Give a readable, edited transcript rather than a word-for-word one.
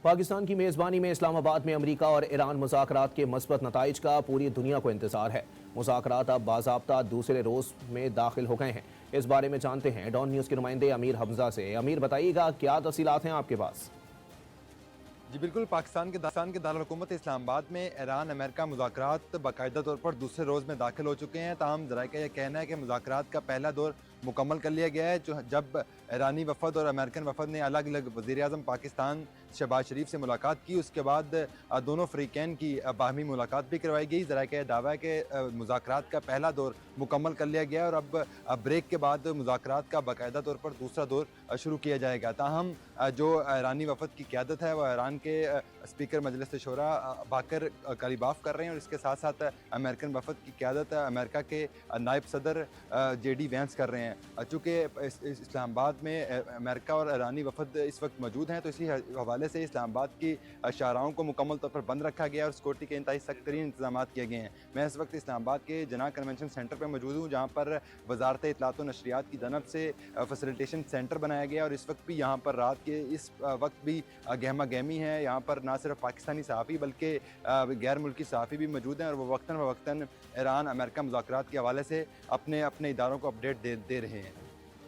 پاکستان کی میزبانی میں اسلام آباد میں امریکہ اور ایران مذاکرات کے مثبت نتائج کا پوری دنیا کو انتظار ہے۔ مذاکرات اب باضابطہ دوسرے روز میں داخل ہو گئے ہیں۔ اس بارے میں جانتے ہیں ڈان نیوز کے نمائندے امیر حمزہ سے۔ امیر، بتائیے گا کیا تفصیلات ہیں آپ کے پاس؟ جی بالکل، پاکستان کے دارالحکومت اسلام آباد میں ایران امریکہ مذاکرات باقاعدہ طور پر دوسرے روز میں داخل ہو چکے ہیں۔ تاہم ذرائع کا یہ کہنا ہے کہ مذاکرات کا پہلا دور مکمل کر لیا گیا ہے، جب ایرانی وفد اور امریکن وفد نے الگ الگ وزیر اعظم پاکستان شہباز شریف سے ملاقات کی۔ اس کے بعد دونوں فریقین کی باہمی ملاقات بھی کروائی گئی۔ ذرائع کا یہ دعویٰ ہے کہ مذاکرات کا پہلا دور مکمل کر لیا گیا ہے اور اب بریک کے بعد مذاکرات کا باقاعدہ طور پر دوسرا دور شروع کیا جائے گا۔ تاہم جو ایرانی وفد کی قیادت ہے وہ ایران کے اسپیکر مجلس شورا باقر کالیباف کر رہے ہیں، اور اس کے ساتھ ساتھ امریکن وفد کی قیادت امریکہ کے نائب صدر جے ڈی وینس کر رہے ہیں۔ چونکہ اسلام آباد میں امریکہ اور ایرانی وفد اس وقت موجود ہیں، تو اسی حوالے سے اسلام آباد کی شاہراہوں کو مکمل طور پر بند رکھا گیا اور سیکورٹی کے انتہائی سخت ترین انتظامات کیے گئے ہیں۔ میں اس وقت اسلام آباد کے جناح کنونشن سینٹر پہ موجود ہوں، جہاں پر وزارت اطلاعات و نشریات کی جانب سے فیسیلیٹیشن سینٹر بنایا گیا، اور اس وقت بھی یہاں پر رات کے اس وقت بھی گہما گہمی ہے۔ یہاں پر نہ صرف پاکستانی صحافی بلکہ غیر ملکی صحافی بھی موجود ہیں، اور وہ وقتاً فوقتاً ایران امریکہ مذاکرات کے حوالے سے اپنے اداروں کو اپڈیٹ دے رہے ہیں۔